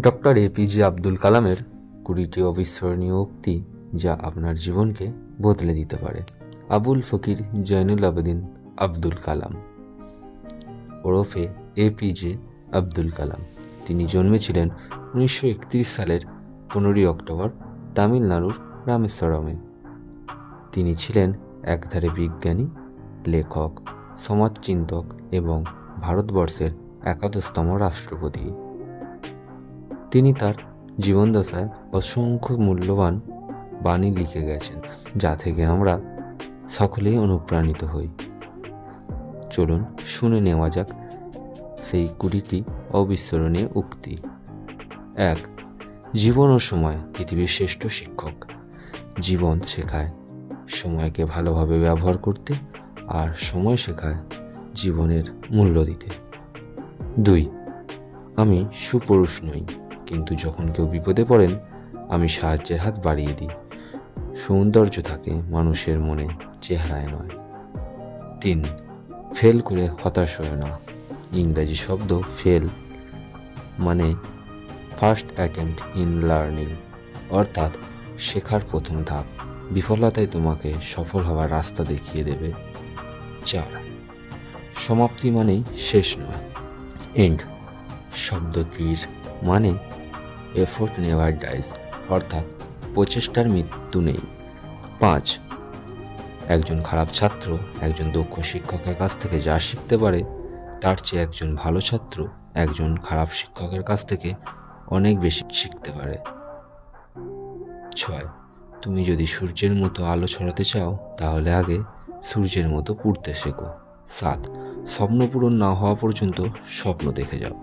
Doctor APJ Abdul কালামের 20টি অবিস্মরণীয় উক্তি যা আপনার জীবনকে বদলে দিতে পারে। আবুল ফকির জয়নুল আবেদিন আব্দুল কালাম ওরফে এপিজে আব্দুল কালাম। তিনি জন্মেছিলেন 1931 সালের 15 অক্টোবর তামিলনাড়ুর রামেশ্বরমে। তিনি ছিলেন একধারে বিজ্ঞানী, লেখক, সমাজচিন্তক এবং ভারতবর্ষের 11তম রাষ্ট্রপতি। তিনি তার জীবনদশায় অসংখ্য মূল্যবান বাণী লিখে গেছেন, যা থেকে আমরা সকলেই অনুপ্রাণিত হই। চলুন শুনে নেওয়া যাক সেই 20টি অবিস্মরণীয় উক্তি। 1. জীবন ও সময় পৃথিবীর শ্রেষ্ঠ শিক্ষক। জীবন শেখায় সময়কে ভালোভাবে ব্যবহার করতে, আর সময় শেখায় জীবনের মূল্য দিতে। 2. আমি সুপুরুষ নই, কিন্তু যখন কেউ বিপদে পড়েন আমি সাহায্যের হাত বাড়িয়ে দিই। সৌন্দর্য থাকে মানুষের মনে, চেহারায় নয়। 3. ফেল করে হতাশ হয় না। ইংরাজি শব্দ ফেল মানে ফার্স্ট অ্যাটেম্প্ট ইন লার্নিং, অর্থাৎ শেখার প্রথম ধাপ। বিফলতাই তোমাকে সফল হওয়ার রাস্তা দেখিয়ে দেবে। 4. সমাপ্তি মানেই শেষ নয়। এন্ড শব্দটির মানে এফোর্ট নেভার ডাইজ, অর্থাৎ প্রচেষ্টার মৃত্যু নেই। 5. একজন খারাপ ছাত্র একজন দক্ষ শিক্ষকের কাছ থেকে যা শিখতে পারে, তার চেয়ে একজন ভালো ছাত্র একজন খারাপ শিক্ষকের কাছ থেকে অনেক বেশি শিখতে পারে। 6. তুমি যদি সূর্যের মতো আলো ছড়াতে চাও, তাহলে আগে সূর্যের মতো পুড়তে শেখো। 7. স্বপ্ন পূরণ না হওয়া পর্যন্ত স্বপ্ন দেখে যাও।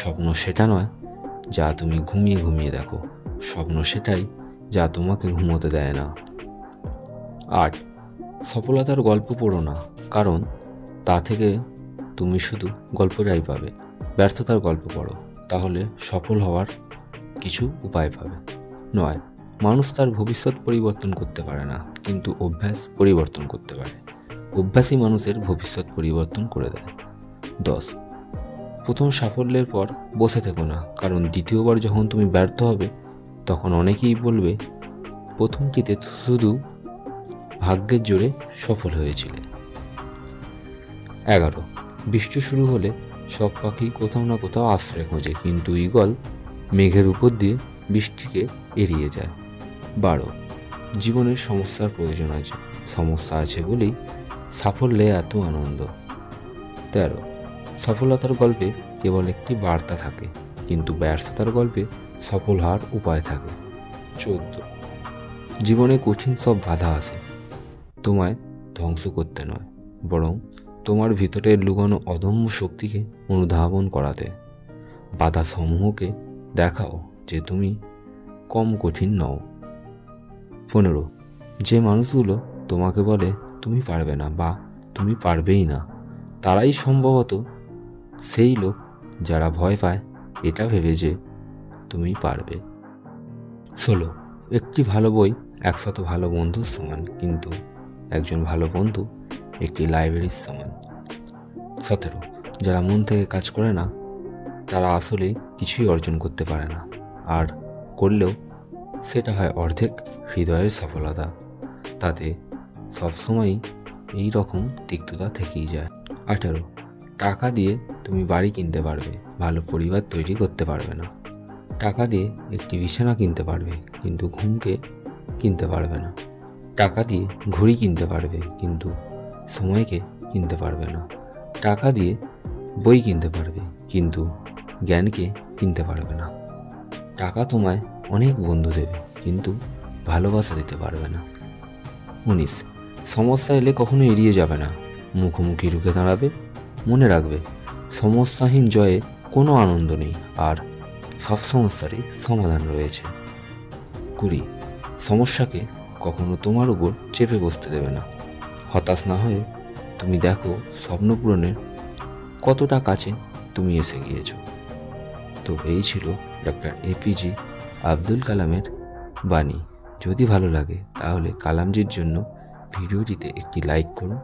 স্বপ্ন সেটা নয় যা তুমি ঘুমিয়ে ঘুমিয়ে দেখো, স্বপ্ন সেটাই যা তোমাকে ঘুমোতে দেয় না। 8. সফলতার গল্প পড়ো না, কারণ তা থেকে তুমি শুধু গল্পটাই পাবে। ব্যর্থতার গল্প পড়ো, তাহলে সফল হওয়ার কিছু উপায় পাবে। 9. মানুষ তার ভবিষ্যৎ পরিবর্তন করতে পারে না, কিন্তু অভ্যাস পরিবর্তন করতে পারে। অভ্যাসই মানুষের ভবিষ্যৎ পরিবর্তন করে দেয়। 10. প্রথম সাফল্যের পর বসে থেকো না, কারণ দ্বিতীয়বার যখন তুমি ব্যর্থ হবে তখন অনেকেই বলবে প্রথমটিতে শুধু ভাগ্যের জোরে সফল হয়েছিলে। 11. বৃষ্টি শুরু হলে সব পাখি কোথাও না কোথাও আশ্রয় খোঁজে, কিন্তু ঈগল মেঘের উপর দিয়ে বৃষ্টিকে এড়িয়ে যায়। 12. জীবনের সমস্যার প্রয়োজন আছে, সমস্যা আছে বলেই সাফল্যে এত আনন্দ। 13. সফলতার গল্পে কেবল একটি বার্তা থাকে, কিন্তু ব্যর্থতার গল্পে সফল হওয়ার উপায় থাকে। 14. জীবনে কঠিন সব বাধা আসে তোমায় ধ্বংস করতে নয়, বরং তোমার ভিতরে লুকানো অদম্য শক্তিকে অনুধাবন করাতে। বাধা সমূহকে দেখাও যে তুমি কম কঠিন নও। 15. যে মানুষগুলো তোমাকে বলে তুমি পারবে না বা তুমি পারবেই না, তারাই সম্ভবত সেই লোক যারা ভয় পায় এটা ভেবে যে তুমি পারবে। 16. একটি ভালো বই 100 ভালো বন্ধুর সমান, কিন্তু একজন ভালো বন্ধু একটি লাইব্রেরির সমান। 17. যারা মন থেকে কাজ করে না তারা আসলে কিছুই অর্জন করতে পারে না, আর করলেও সেটা হয় অর্ধেক হৃদয়ের সফলতা। তাতে সবসময়ই এই রকম তিক্ততা থেকেই যায়। 18. টাকা দিয়ে তুমি বাড়ি কিনতে পারবে, ভালো পরিবার তৈরি করতে পারবে না। টাকা দিয়ে একটি বিছানা কিনতে পারবে, কিন্তু ঘুমকে কিনতে পারবে না। টাকা দিয়ে ঘড়ি কিনতে পারবে, কিন্তু সময়কে কিনতে পারবে না। টাকা দিয়ে বই কিনতে পারবে, কিন্তু জ্ঞানকে কিনতে পারবে না। টাকা তোমায় অনেক বন্ধু দেবে, কিন্তু ভালোবাসা দিতে পারবে না। 19. সমস্যা এলে কখনো এড়িয়ে যাবে না, মুখোমুখি রুখে দাঁড়াবে। মনে রাখবে, সমস্যাহীন জয়ে কোনো আনন্দ নেই, আর সব সমস্যারই সমাধান রয়েছে। 20. সমস্যাকে কখনো তোমার উপর চেপে বসতে দেবে না। হতাশ না হয়ে তুমি দেখো স্বপ্ন পূরণের কতটা কাছে তুমি এসে গিয়েছো। তো এই ছিল ডক্টর এপিজে আব্দুল কালামের বাণী। যদি ভালো লাগে তাহলে কালামজির জন্য ভিডিওটিতে একটি লাইক করুন,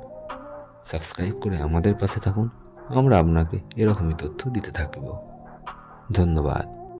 সাবস্ক্রাইব করে আমাদের পাশে থাকুন। আমরা আপনাকে এরকমই তথ্য দিতে থাকব। ধন্যবাদ।